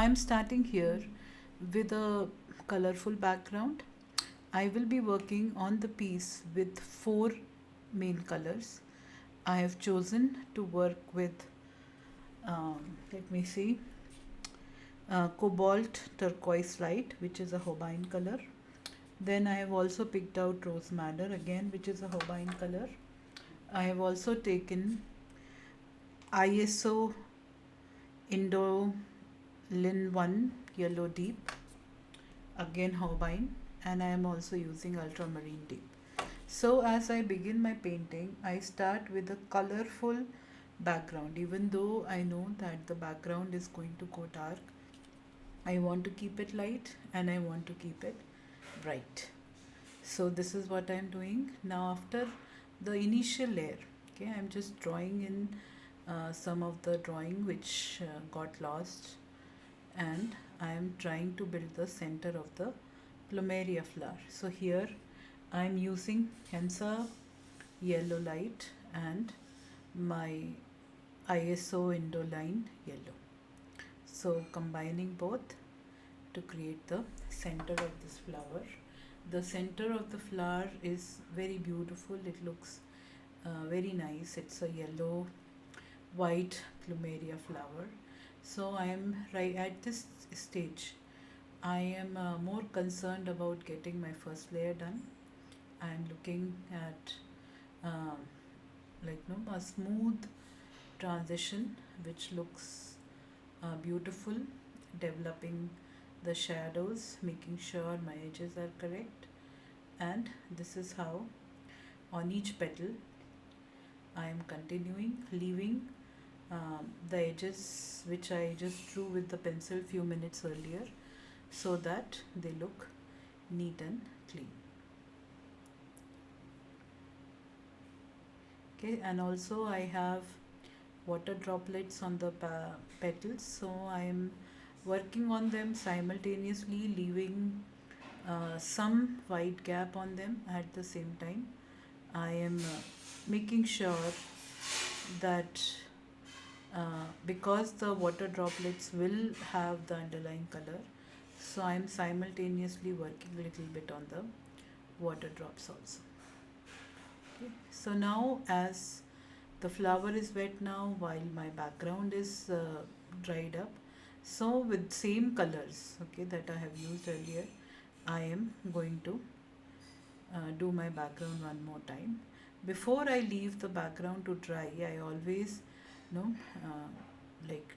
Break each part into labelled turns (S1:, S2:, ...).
S1: I'm starting here with a colorful background. I will be working on the piece with four main colors. I have chosen to work with, let me see, cobalt turquoise light, which is a Hobine color. Then I have also picked out rose madder again, which is a Hobine color. I have also taken ISO Indo Lin 1 yellow deep, again Hobine, and I am also using ultramarine deep. So as I begin my painting, I start with a colorful background. Even though I know that the background is going to go dark, I want to keep it light and I want to keep it bright. So this is what I'm doing. Now after the initial layer, okay, I'm just drawing in some of the drawing which got lost, and I am trying to build the center of the Plumeria flower. So here I am using Hensa yellow light and my ISO Indoline yellow. So combining both to create the center of this flower. The center of the flower is very beautiful. It looks very nice. It's a yellow white Plumeria flower. So I am right at this stage. I am more concerned about getting my first layer done. I am looking at um, a smooth transition which looks beautiful, developing the shadows, making sure my edges are correct, and this is how on each petal I am continuing, leaving the edges which I just drew with the pencil few minutes earlier, so that they look neat and clean. Okay, and also I have water droplets on the petals, so I am working on them simultaneously, leaving some white gap on them at the same time. I am making sure that because the water droplets will have the underlying color, so I am simultaneously working a little bit on the water drops also. Okay. So now as the flower is wet now while my background is dried up, so with same colors, okay, that I have used earlier, I am going to do my background one more time. Before I leave the background to dry, I always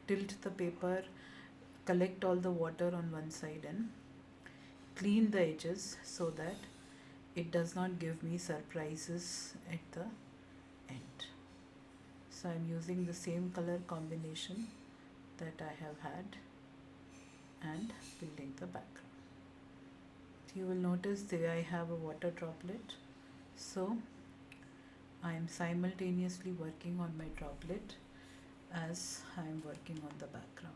S1: tilt the paper, collect all the water on one side and clean the edges so that it does not give me surprises at the end. So I'm using the same color combination that I have had and building the background. You will notice there I have a water droplet, so I am simultaneously working on my droplet as I am working on the background,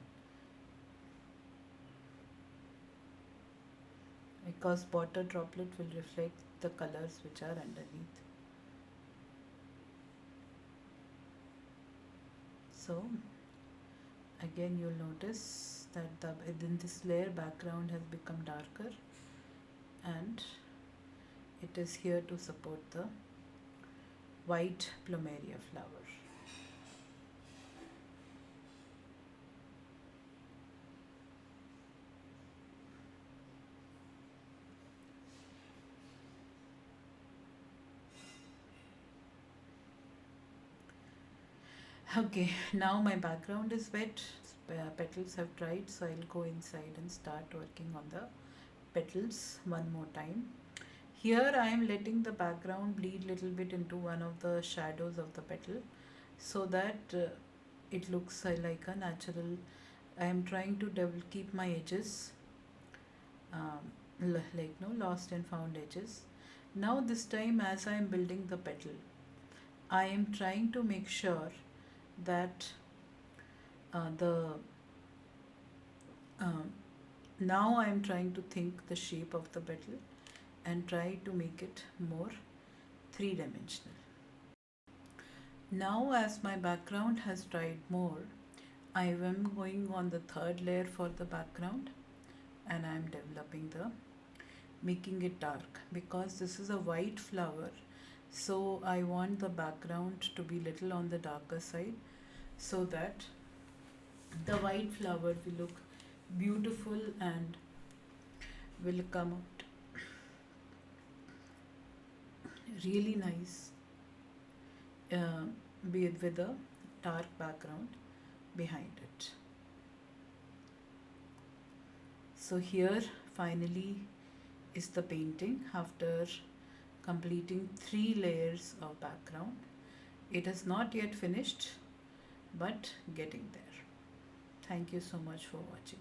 S1: because water droplet will reflect the colors which are underneath. So again you'll notice that in this layer background has become darker, and it is here to support the white Plumeria flower. Okay, now my background is wet, petals have dried, so I'll go inside and start working on the petals one more time. Here I am letting the background bleed little bit into one of the shadows of the petal, so that it looks like a natural. I am trying to keep my edges lost and found edges. Now this time as I am building the petal, I am trying to make sure that the now I am trying to think the shape of the petal and try to make it more three-dimensional. Now as my background has dried more, I am going on the third layer for the background, and I am developing the making it dark because this is a white flower, so I want the background to be little on the darker side so that the white flower will look beautiful and will come out really nice, uh, with a dark background behind it. So here finally is the painting after completing 3 layers of background. It is not yet finished but getting there. Thank you so much for watching.